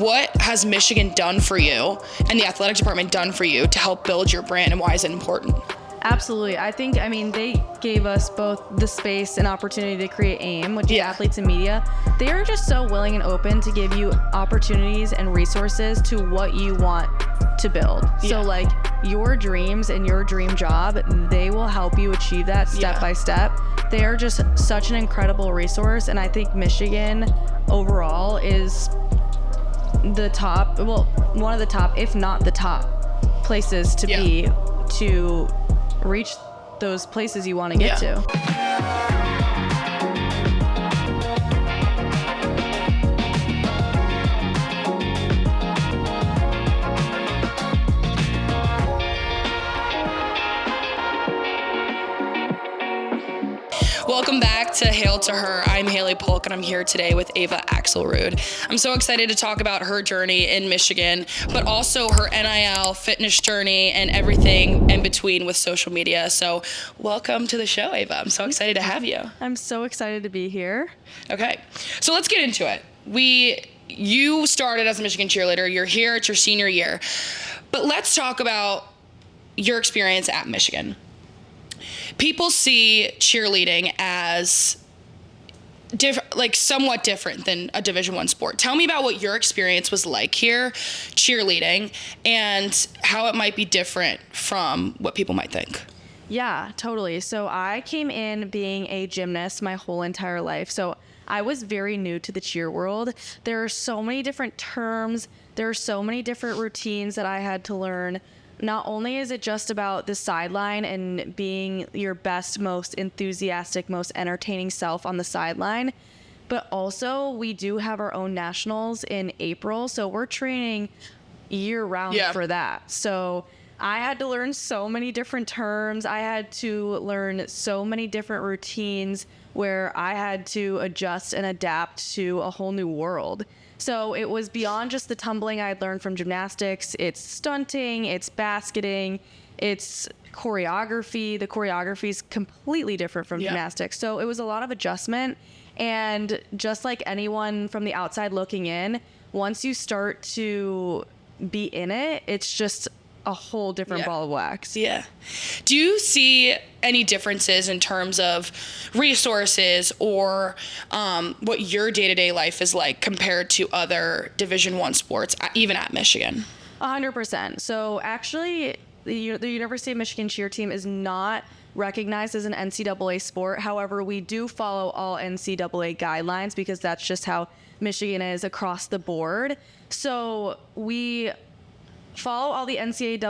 What has Michigan done for you and the athletic department done for you to help build your brand, and why is it important? Absolutely. They gave us both the space and opportunity to create AIM, which is Athletes in Media. They are just so willing and open to give you opportunities and resources to what you want to build. So like your dreams and your dream job, they will help you achieve that step by step. They are just such an incredible resource. And I think Michigan overall is the top, one of the top, if not the top places to be to reach those places you want to get to. Welcome back to Hail to Her. I'm Haley Polk, and I'm here today with Ava Axelrood. I'm so excited to talk about her journey in Michigan, but also her NIL fitness journey and everything in between with social media. So welcome to the show, Ava. I'm so excited to have you. I'm so excited to be here. Okay, so let's get into it. You started as a Michigan cheerleader. You're here, it's your senior year. But let's talk about your experience at Michigan. People see cheerleading as somewhat different than a Division I sport. Tell me about what your experience was like here, cheerleading, and how it might be different from what people might think. Yeah, totally. So I came in being a gymnast my whole entire life. So I was very new to the cheer world. There are so many different terms. There are so many different routines that I had to learn. Not only is it just about the sideline and being your best, most enthusiastic, most entertaining self on the sideline, but also we do have our own nationals in April. So we're training year round for that. So I had to learn so many different terms. I had to learn so many different routines where I had to adjust and adapt to a whole new world. So it was beyond just the tumbling I'd learned from gymnastics. It's stunting, it's basketing, it's choreography. The choreography is completely different from gymnastics. So it was a lot of adjustment. And just like anyone from the outside looking in, once you start to be in it, it's just a whole different ball of wax. Yeah. Do you see any differences in terms of resources or what your day-to-day life is like compared to other Division I sports, even at Michigan? 100%. So actually, the University of Michigan cheer team is not recognized as an NCAA sport. However, we do follow all NCAA guidelines because that's just how Michigan is across the board. So we follow all the NCAA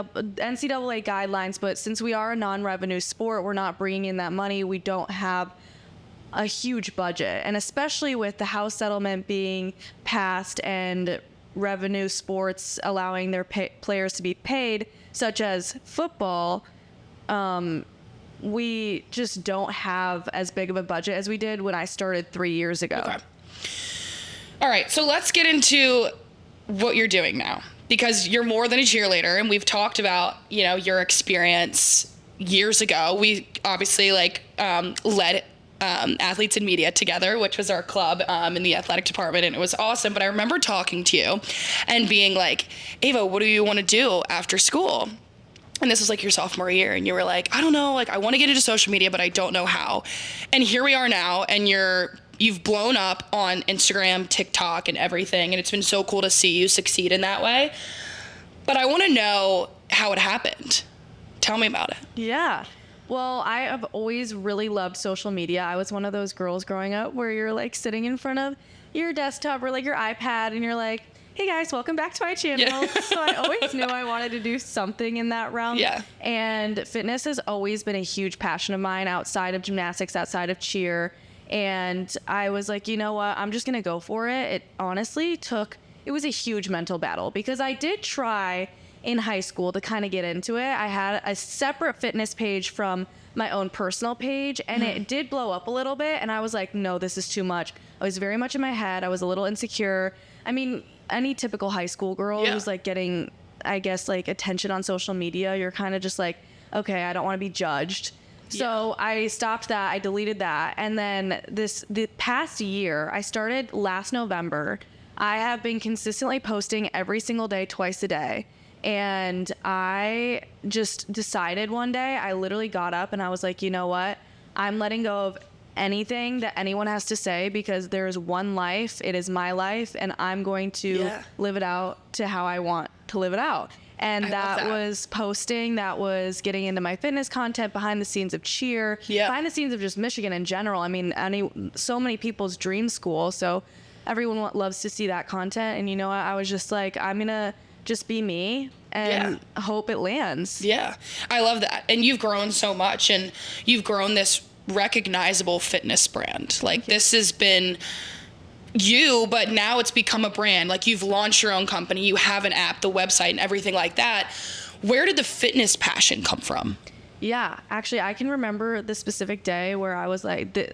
guidelines, but since we are a non-revenue sport, we're not bringing in that money. We don't have a huge budget, and especially with the House settlement being passed and revenue sports allowing their players to be paid, such as football, we just don't have as big of a budget as we did when I started 3 years ago. Okay. All right, so let's get into what you're doing now, because you're more than a cheerleader, and we've talked about, your experience years ago. We obviously led Athletes in Media together, which was our club in the athletic department, and it was awesome. But I remember talking to you and being like, Ava, what do you want to do after school? And this was like your sophomore year, and you were like, I don't know, I want to get into social media, but I don't know how. And here we are now, and you've blown up on Instagram, TikTok, and everything, and it's been so cool to see you succeed in that way. But I want to know how it happened. Tell me about it. Yeah. Well, I have always really loved social media. I was one of those girls growing up where you're sitting in front of your desktop or your iPad, and you're like, hey guys, welcome back to my channel. Yeah. So I always knew I wanted to do something in that realm. Yeah. And fitness has always been a huge passion of mine outside of gymnastics, outside of cheer. And I was like, you know what, I'm just going to go for it. It honestly it was a huge mental battle because I did try in high school to kind of get into it. I had a separate fitness page from my own personal page, and it did blow up a little bit. And I was like, no, this is too much. I was very much in my head. I was a little insecure. I mean, any typical high school girl who's getting, I guess, attention on social media, you're kind of just like, okay, I don't want to be judged. So I stopped that. I deleted that. And then the past year, I started last November. I have been consistently posting every single day, twice a day. And I just decided one day, I literally got up and I was like, you know what? I'm letting go of anything that anyone has to say, because there's one life. It is my life, and I'm going to live it out to how I want to live it out. And that was posting, that was getting into my fitness content, behind the scenes of cheer, behind the scenes of just Michigan in general. I mean, so many people's dream school. So everyone loves to see that content. And you know what? I was just like, I'm going to just be me and hope it lands. Yeah. I love that. And you've grown so much, and you've grown this recognizable fitness brand. Like, this has been you, but now it's become a brand. Like, you've launched your own company, you have an app, the website, and everything like that. Where did the fitness passion come from? Yeah, actually, I can remember the specific day where I was like, the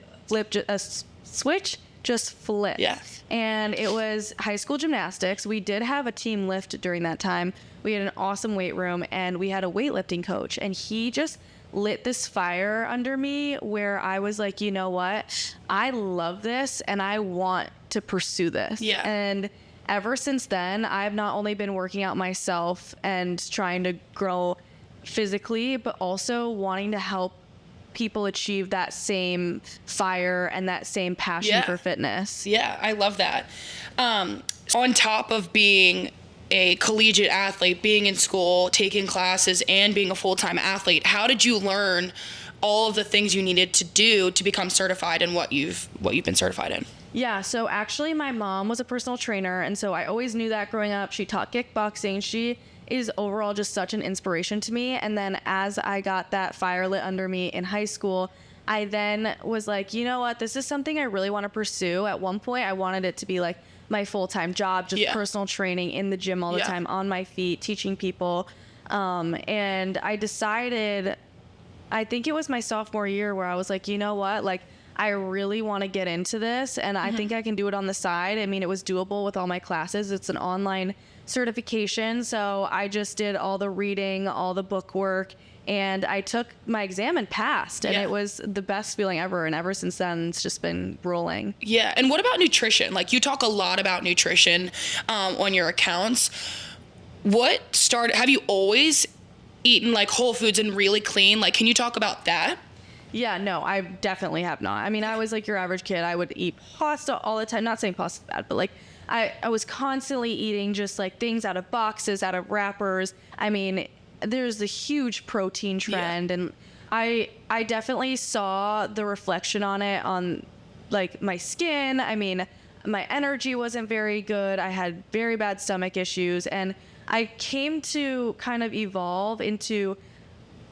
switch just flipped. Yeah. And it was high school gymnastics. We did have a team lift during that time. We had an awesome weight room, and we had a weightlifting coach, and he just lit this fire under me where I was like, you know what? I love this and I want to pursue this. Yeah. And ever since then, I've not only been working out myself and trying to grow physically, but also wanting to help people achieve that same fire and that same passion for fitness. Yeah, I love that. On top of being a collegiate athlete, being in school, taking classes, and being a full-time athlete, how did you learn all of the things you needed to do to become certified in what you've been certified in? Yeah, so actually my mom was a personal trainer, and so I always knew that growing up. She taught kickboxing. She is overall just such an inspiration to me. And then as I got that fire lit under me in high school, I then was like, you know what, this is something I really want to pursue. At one point, I wanted it to be like my full-time job, just personal training in the gym all the time, on my feet, teaching people. And I decided, I think it was my sophomore year, where I was like, you know what, like, I really want to get into this, and I think I can do it on the side. I mean, it was doable with all my classes. It's an online certification, so I just did all the reading, all the book work, and I took my exam and passed, and it was the best feeling ever. And ever since then, it's just been rolling. Yeah. And what about nutrition? Like, you talk a lot about nutrition on your accounts. Have you always eaten like whole foods and really clean? Like, can you talk about that? Yeah, no, I definitely have not. I mean, I was like your average kid. I would eat pasta all the time. Not saying pasta's bad, but like I was constantly eating just like things out of boxes, out of wrappers. I mean, there's a huge protein trend, and I definitely saw the reflection on it on like my skin. I mean, my energy wasn't very good. I had very bad stomach issues, and I came to kind of evolve into,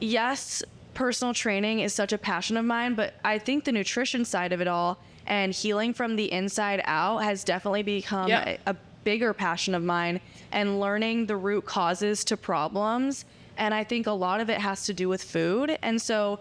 yes, personal training is such a passion of mine, but I think the nutrition side of it all and healing from the inside out has definitely become a bigger passion of mine, and learning the root causes to problems. And I think a lot of it has to do with food. And so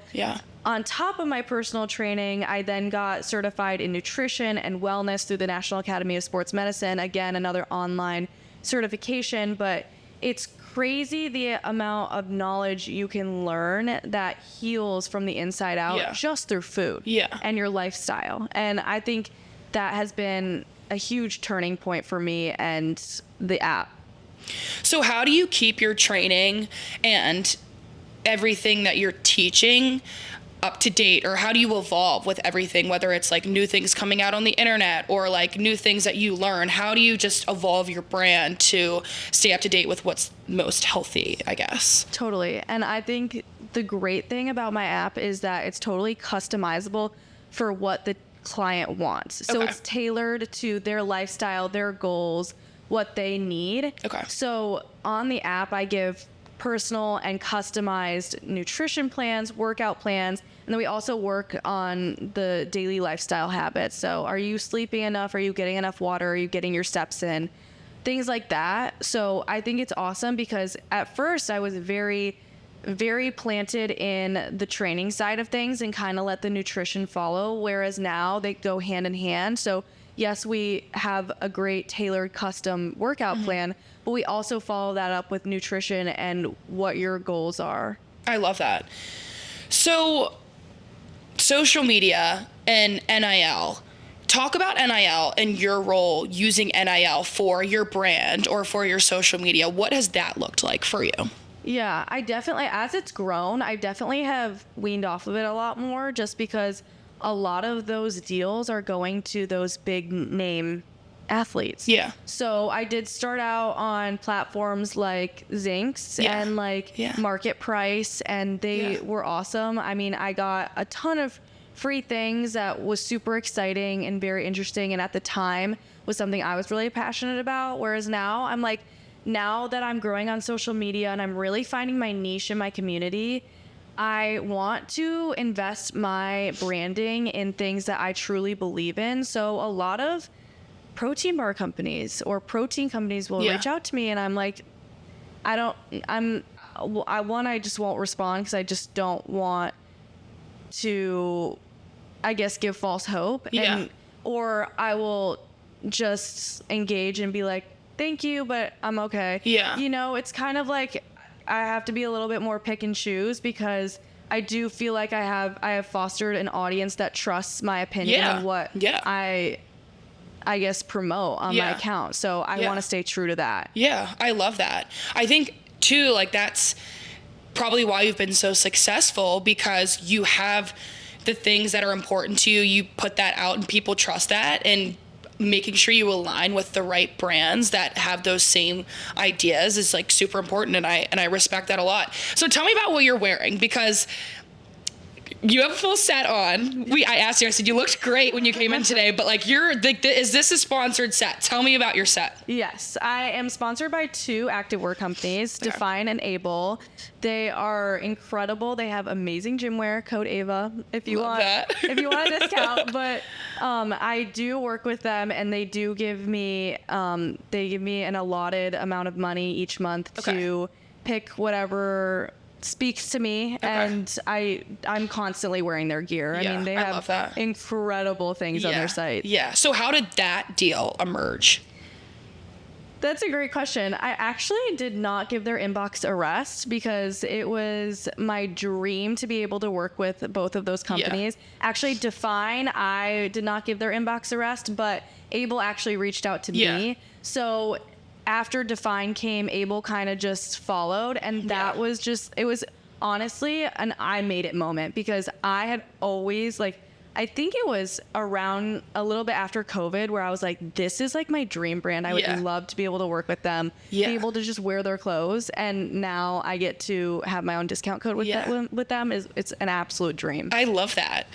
on top of my personal training, I then got certified in nutrition and wellness through the National Academy of Sports Medicine. Again, another online certification, but it's crazy the amount of knowledge you can learn that heals from the inside out just through food and your lifestyle. And I think that has been a huge turning point for me and the app. So how do you keep your training and everything that you're teaching up to date, or how do you evolve with everything, whether it's like new things coming out on the internet or like new things that you learn? How do you just evolve your brand to stay up to date with what's most healthy, I guess? Totally. And I think the great thing about my app is that it's totally customizable for what the client wants. So it's tailored to their lifestyle, their goals, what they need. So on the app, I give personal and customized nutrition plans, workout plans, and then we also work on the daily lifestyle habits. So are you sleeping enough? Are you getting enough water? Are you getting your steps in? Things like that. So I think it's awesome, because at first I was very, very planted in the training side of things and kind of let the nutrition follow, whereas now they go hand in hand. So yes, we have a great tailored custom workout plan, but we also follow that up with nutrition and what your goals are. I love that. So social media and NIL, talk about NIL and your role using NIL for your brand or for your social media. What has that looked like for you? Yeah, I definitely, as it's grown, I definitely have weaned off of it a lot more just because a lot of those deals are going to those big name athletes. Yeah. So I did start out on platforms like Zinx and like Market Price, and they were awesome. I mean, I got a ton of free things that was super exciting and very interesting, and at the time was something I was really passionate about. Whereas now I'm like, now that I'm growing on social media and I'm really finding my niche in my community, I want to invest my branding in things that I truly believe in. So a lot of protein bar companies or protein companies will reach out to me, and I'm like, I just won't respond because I just don't want to, I guess, give false hope. Or I will just engage and be like, thank you, but I'm okay. You know, it's kind of like I have to be a little bit more pick and choose because I do feel like I have fostered an audience that trusts my opinion and what I guess promote on my account. So I want to stay true to that. Yeah, I love that. I think too, like that's probably why you've been so successful, because you have the things that are important to you. You put that out and people trust that, and making sure you align with the right brands that have those same ideas is like super important. And I respect that a lot. So tell me about what you're wearing, because you have a full set on. I asked you, I said, you looked great when you came in today, but like is this a sponsored set? Tell me about your set. Yes, I am sponsored by 2 activewear companies, Define and Able. They are incredible. They have amazing gym wear, code AVA, if you want a discount. But I do work with them, and they do give me an allotted amount of money each month to pick whatever speaks to me, and I'm constantly wearing their gear. I mean, they have incredible things on their site. Yeah. So how did that deal emerge? That's a great question. I actually did not give their inbox a rest because it was my dream to be able to work with both of those companies. Actually, Define, I did not give their inbox a rest, but Able actually reached out to me. So after Define came, Able kind of just followed, and that was just, it was honestly an I made it moment, because I had always, like, I think it was around a little bit after COVID where I was like, this is like my dream brand. I would love to be able to work with them, be able to just wear their clothes. And now I get to have my own discount code with them. It's an absolute dream. I love that.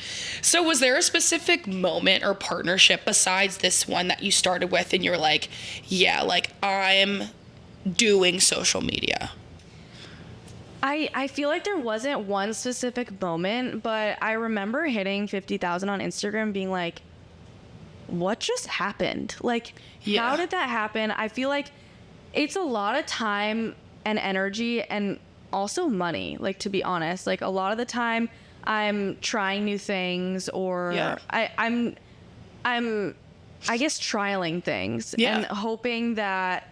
So was there a specific moment or partnership besides this one that you started with and you're like, yeah, like I'm doing social media? I feel like there wasn't one specific moment, but I remember hitting 50,000 on Instagram being like, what just happened? Like, how did that happen? I feel like it's a lot of time and energy and also money, like, to be honest. Like, a lot of the time I'm trying new things, or I'm I guess trialing things and hoping that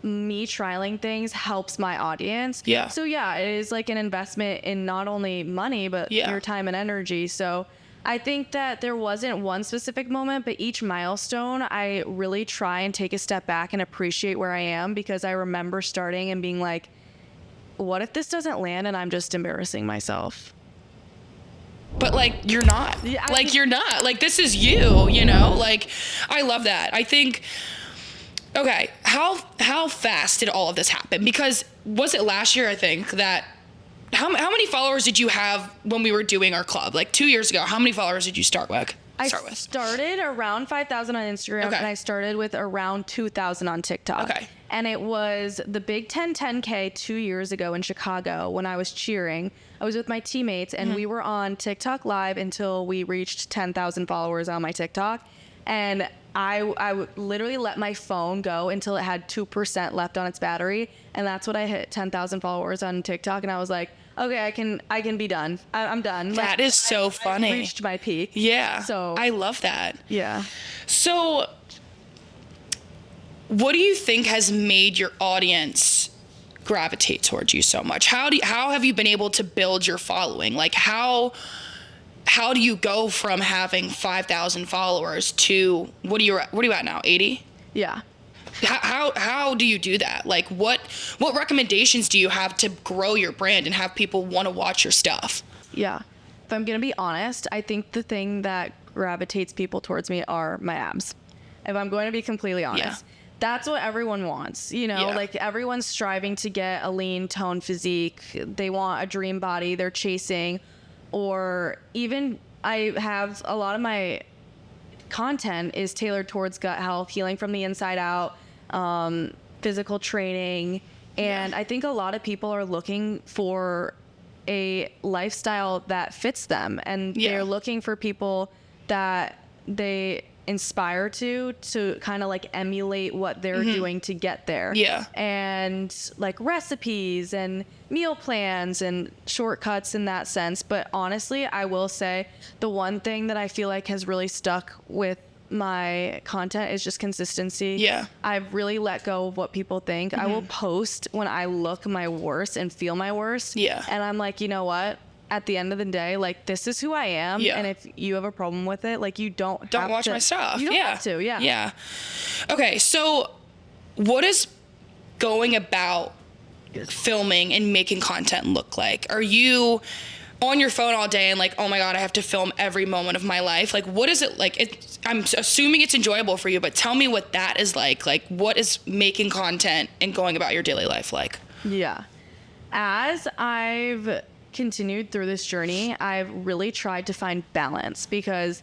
me trialing things helps my audience. So it is like an investment in not only money, but your time and energy. So I think that there wasn't one specific moment, but each milestone, I really try and take a step back and appreciate where I am, because I remember starting and being like, what if this doesn't land and I'm just embarrassing myself? But like, you're not. You're not. Like, this is you, you know? Like, I love that. I think, okay, how fast did all of this happen? Because was it last year, I think, that how many followers did you have when we were doing our club? Like 2 years ago, how many followers did you start with? I started around 5,000 on Instagram, and I started with around 2,000 on TikTok. And it was the Big 10K 2 years ago in Chicago when I was cheering. I was with my teammates, and we were on TikTok Live until we reached 10,000 followers on my TikTok. And I would literally let my phone go until it had 2% left on its battery. And that's what I hit 10,000 followers on TikTok. And I was like, okay, I can be done. I'm done. That is so funny. I reached my peak. Yeah. So I love that. Yeah. So what do you think has made your audience gravitate towards you so much? How have you been able to build your following? Like, how how do you go from having 5,000 followers to what are you at now? 80? Yeah. How do you do that? Like what recommendations do you have to grow your brand and have people want to watch your stuff? Yeah. If I'm going to be honest, I think the thing that gravitates people towards me are my abs. If I'm going to be completely honest. That's what everyone wants, like everyone's striving to get a lean, toned physique. They want a dream body they're chasing, or even I have a lot of my content is tailored towards gut health, healing from the inside out, physical training. And I think a lot of people are looking for a lifestyle that fits them, and they're looking for people that they inspire to kind of like emulate what they're doing to get there. And like recipes and meal plans and shortcuts in that sense. But honestly, I will say the one thing that I feel like has really stuck with my content is just consistency. I've really let go of what people think. I will post when I look my worst and feel my worst. And I'm like, you know what? At the end of the day, like, this is who I am. And if you have a problem with it, like, you don't watch my stuff. You don't have to. Yeah. Okay. So what is going about filming and making content look like? Are you on your phone all day and like, oh my God, I have to film every moment of my life? Like, what is it like? I'm assuming it's enjoyable for you, but tell me what that is like. Like, what is making content and going about your daily life like? Yeah. As I've continued through this journey, I've really tried to find balance, because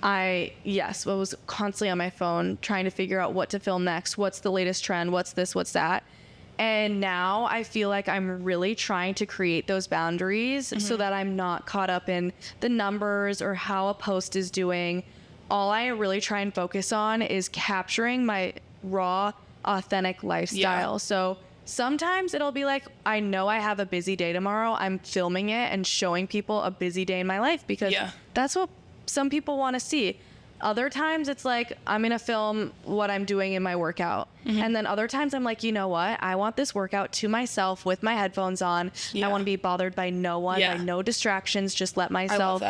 I was constantly on my phone trying to figure out what to film next, what's the latest trend, what's this, what's that. And now I feel like I'm really trying to create those boundaries so that I'm not caught up in the numbers or how a post is doing. All I really try and focus on is capturing my raw, authentic lifestyle. So sometimes it'll be like, I know I have a busy day tomorrow. I'm filming it and showing people a busy day in my life, because that's what some people want to see. Other times it's like, I'm going to film what I'm doing in my workout. And then other times I'm like, you know what? I want this workout to myself with my headphones on. I want to be bothered by no one, by no distractions. Just let myself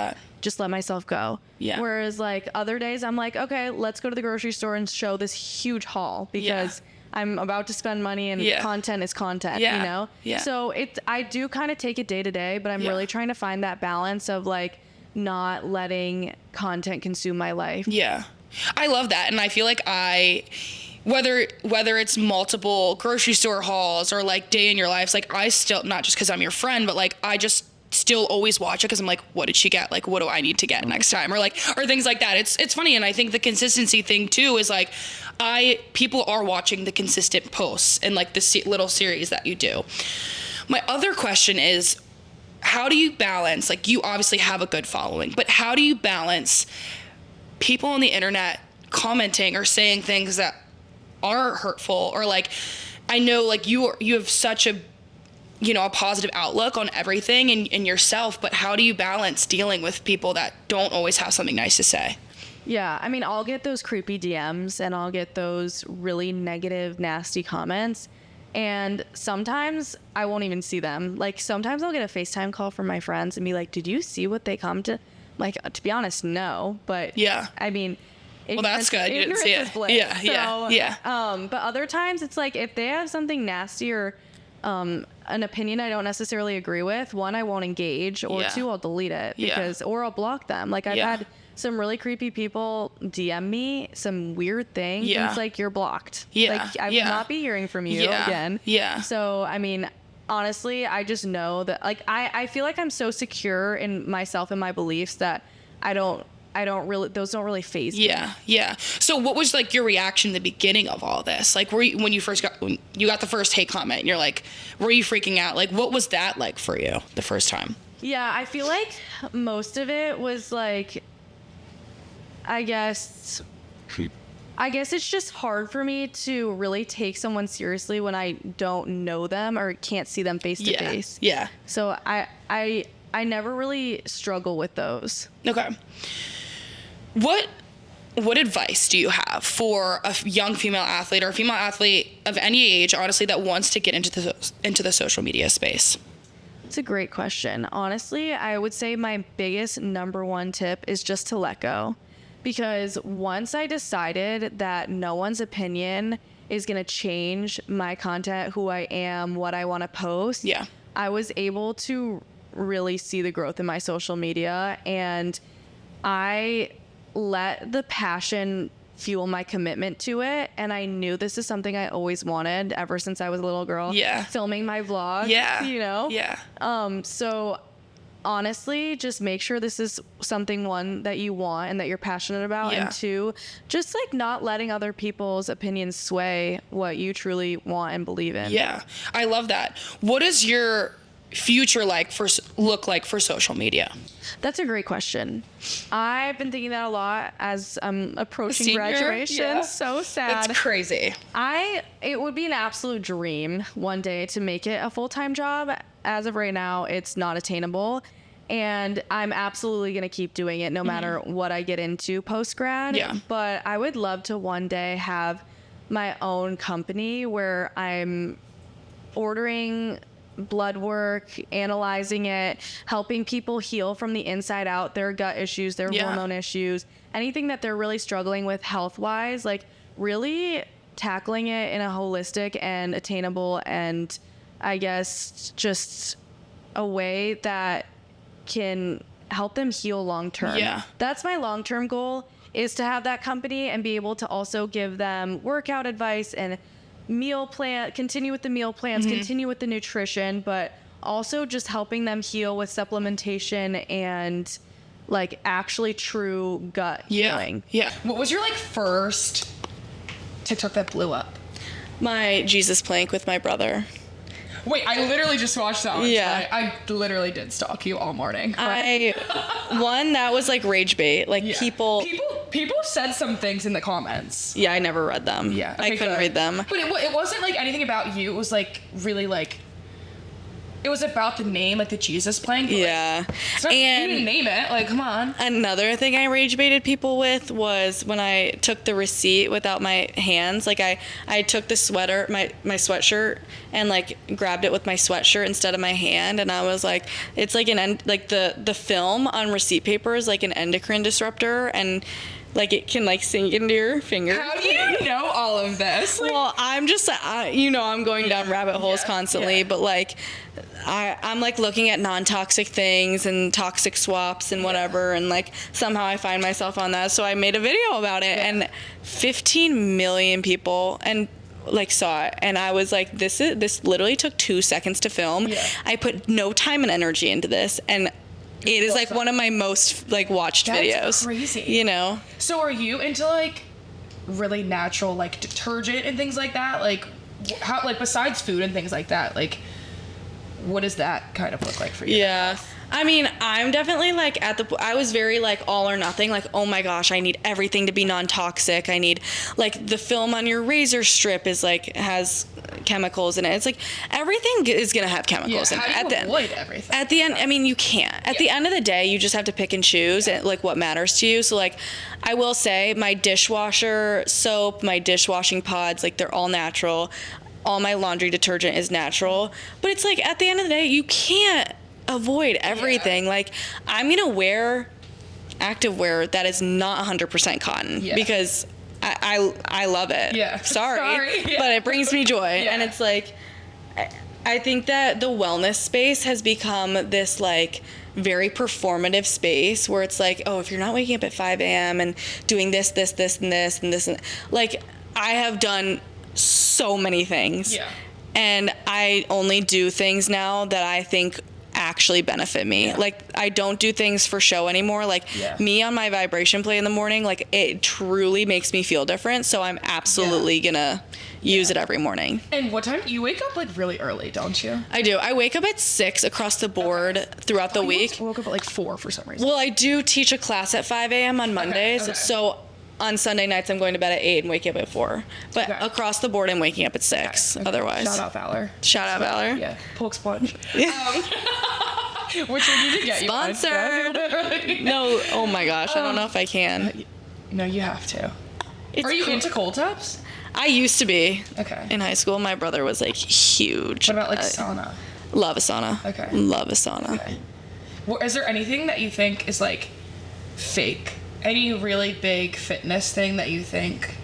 go. Whereas like other days I'm like, okay, let's go to the grocery store and show this huge haul, because I'm about to spend money, and content is content, So I do kind of take it day to day, but I'm really trying to find that balance of like not letting content consume my life. I love that. And I feel like whether it's multiple grocery store hauls or like day in your life, like I still, not just because I'm your friend, but like I just still always watch it because I'm like, what did she get? Like, what do I need to get next time? Or things like that. It's funny. And I think the consistency thing too is like, people are watching the consistent posts and like the little series that you do. My other question is, how do you balance, like you obviously have a good following, but how do you balance people on the internet commenting or saying things that are hurtful? Or like, I know like you have such a positive outlook on everything and yourself, but how do you balance dealing with people that don't always have something nice to say? Yeah, I mean, I'll get those creepy DMs and I'll get those really negative, nasty comments. And sometimes I won't even see them. Like sometimes I'll get a FaceTime call from my friends and be like, did you see what they come to? Like, to be honest, no. But I mean, well, that's good. You didn't see it. But other times it's like, if they have something nasty or an opinion I don't necessarily agree with, one, I won't engage, or two, I'll delete it or I'll block them. Like I've had some really creepy people DM me some weird things. And it's like, you're blocked. Like I will not be hearing from you again. So, I mean, honestly, I just know that like, I feel like I'm so secure in myself and my beliefs that those don't really faze me. So what was like your reaction in the beginning of all this? Like, when you got the first hate comment and you're like, were you freaking out? Like, what was that like for you the first time? Yeah, I feel like most of it was like, I guess it's just hard for me to really take someone seriously when I don't know them or can't see them face to face. So I never really struggle with those. Okay. What advice do you have for a young female athlete or a female athlete of any age, honestly, that wants to get into the social media space? It's a great question. Honestly, I would say my biggest number one tip is just to let go. Because once I decided that no one's opinion is going to change my content, who I am, what I want to post, Yeah. I was able to really see the growth in my social media, and I let the passion fuel my commitment to it. And I knew this is something I always wanted ever since I was a little girl. Yeah. Filming my vlogs. Yeah. You know? Yeah. So honestly, just make sure this is something, one, that you want and that you're passionate about. Yeah. And two, just like not letting other people's opinions sway what you truly want and believe in. Yeah. I love that. What does your future look like for social media? That's a great question. I've been thinking that a lot as I'm approaching Senior? graduation. Yeah. So sad. That's crazy. It would be an absolute dream one day to make it a full-time job. As of right now, it's not attainable. And I'm absolutely going to keep doing it no matter what I get into post-grad. Yeah. But I would love to one day have my own company where I'm ordering blood work, analyzing it, helping people heal from the inside out, their gut issues, their hormone issues, anything that they're really struggling with health-wise, like really tackling it in a holistic and attainable and I guess just a way that can help them heal long term. Yeah. That's my long-term goal, is to have that company and be able to also give them workout advice and continue with the meal plans, continue with the nutrition, but also just helping them heal with supplementation and like actually true gut healing. Yeah. What was your like first TikTok that blew up? My Jesus plank with my brother. Wait, I literally just watched that one. Yeah. I literally did stalk you all morning. One that was like rage bait. Like people said some things in the comments. Yeah, I never read them. Yeah. I couldn't read them. But it wasn't like anything about you. It was like really like, it was about the name, like the Jesus plank. Yeah. So you didn't name it. Like, come on. Another thing I rage baited people with was when I took the receipt without my hands. Like I took the sweater, my sweatshirt, and like grabbed it with my sweatshirt instead of my hand. And I was like, it's like the film on receipt paper is like an endocrine disruptor, and like it can like sink into your finger. How do you know all of this? Well, I'm just, I'm going down rabbit holes constantly, but like, I'm like looking at non-toxic things and toxic swaps and whatever, and like somehow I find myself on that. So I made a video about it, and 15 million people and like saw it, and I was like, this literally took 2 seconds to film. Yeah. I put no time and energy into this, and it is like one of my most like watched videos. That's crazy. You know. So are you into like really natural like detergent and things like that? Like how, like besides food and things like that, like what does that kind of look like for you? Yeah. I mean, I'm definitely like I was very like all or nothing, like, oh my gosh, I need everything to be non-toxic. I need like the film on your razor strip is like has chemicals in it. It's like everything is going to have chemicals in it. How do you avoid everything? At the end, I mean, you can't. At the end of the day, you just have to pick and choose like what matters to you. So like I will say my dishwasher soap, my dishwashing pods, like they're all natural. All my laundry detergent is natural. But it's like at the end of the day, you can't avoid everything. Yeah. Like I'm gonna wear activewear that is not 100% cotton because I love it. Yeah. Sorry. Yeah. But it brings me joy. Yeah. And it's like I think that the wellness space has become this like very performative space where it's like, oh, if you're not waking up at 5 a.m. and doing this, and this, and like I have done so many things. Yeah. And I only do things now that I think actually benefit me. Yeah. Like I don't do things for show anymore. Like me on my vibration plate in the morning, like it truly makes me feel different. So I'm absolutely gonna use it every morning. And what time? You wake up like really early, don't you? I do. I wake up at 6 across the board throughout the week. I woke up at like 4 for some reason. Well, I do teach a class at 5 a.m. on Mondays. Okay. So on Sunday nights, I'm going to bed at 8 and waking up at 4. But across the board, I'm waking up at 6 otherwise. Shout out Valor. Shout out Valor. Yeah. Polk Sponge. Which we need to get sponsored. No, oh my gosh, I don't know if I can. No, you have to. Are you into cold tubs? I used to be. Okay. In high school, my brother was like huge. What about like sauna? Love a sauna. Okay. Love a sauna. Okay. Well, is there anything that you think is like fake? Any really big fitness thing that you think?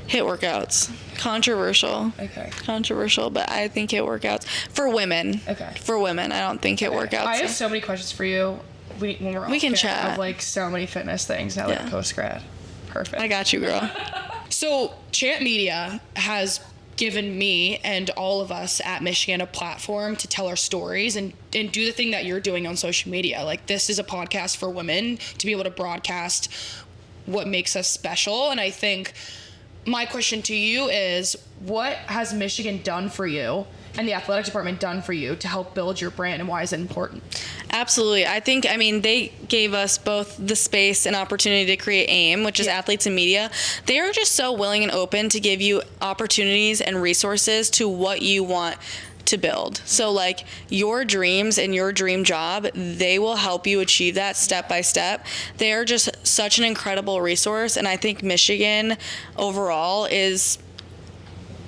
HIIT workouts. Controversial. Okay. Controversial, but I think HIIT workouts for women. Okay. For women, I don't think HIIT workouts. I have so many questions for you. When we're We can off camera, chat. I have like so many fitness things now that Yeah. post grad. Perfect. I got you, girl. So Chant Media has given me and all of us at Michigan a platform to tell our stories and do the thing that you're doing on social media. Like, this is a podcast for women to be able to broadcast what makes us special. And I think my question to you is, what has Michigan done for you and the athletics department done for you to help build your brand, and why is it important? Absolutely. I mean, they gave us both the space and opportunity to create AIM, which is Athletes in Media. They are just so willing and open to give you opportunities and resources to what you want to build. So like your dreams and your dream job, they will help you achieve that step by step. They are just such an incredible resource. And I think Michigan overall is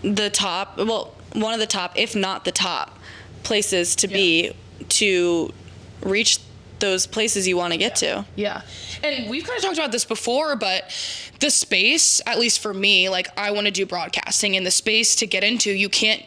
the top, well, one of the top, if not the top places to be to reach those places you want to get to. Yeah. And we've kind of talked about this before, but the space, at least for me, like, I want to do broadcasting, and the space to get into, you can't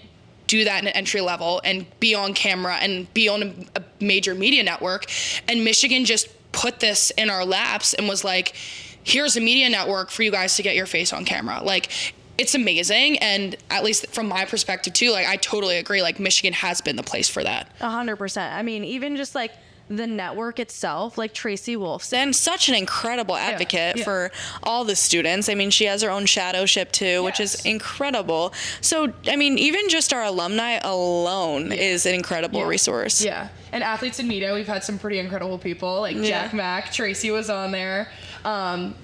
do that in an entry level and be on camera and be on a major media network. And Michigan just put this in our laps and was like, here's a media network for you guys to get your face on camera. Like, it's amazing. And at least from my perspective too, like, I totally agree. Like, Michigan has been the place for that. 100%. I mean, even just like the network itself, like Tracy Wolfson, Such an incredible advocate for all the students. I mean, she has her own shadowship too, which is incredible. So, I mean, even just our alumni alone is an incredible resource. Yeah. And Athletes in Media, we've had some pretty incredible people, like Jack Mack, Tracy was on there.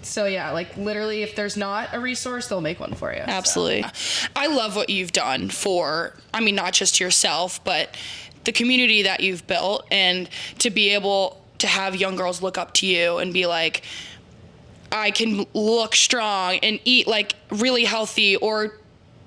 So yeah, like, literally, if there's not a resource, they'll make one for you. Absolutely. So, I love what you've done for, I mean, not just yourself, but the community that you've built, and to be able to have young girls look up to you and be like, I can look strong and eat like really healthy, or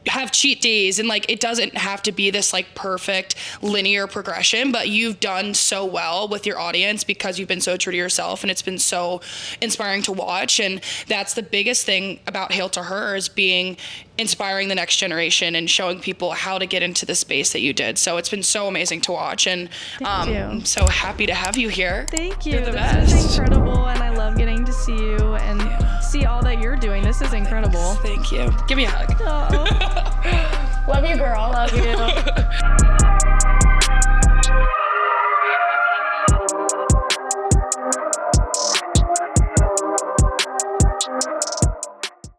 have cheat days, and like, it doesn't have to be this like perfect linear progression, but you've done so well with your audience because you've been so true to yourself, and it's been so inspiring to watch. And that's the biggest thing about Hail to Her, is being inspiring the next generation and showing people how to get into the space that you did. So it's been so amazing to watch, and I'm so happy to have you here. Thank you. You're the This best. is incredible, and I love getting to see you and see all that you're doing. This is incredible. Thank you. Give me a hug. Oh. Love you, girl. Love you.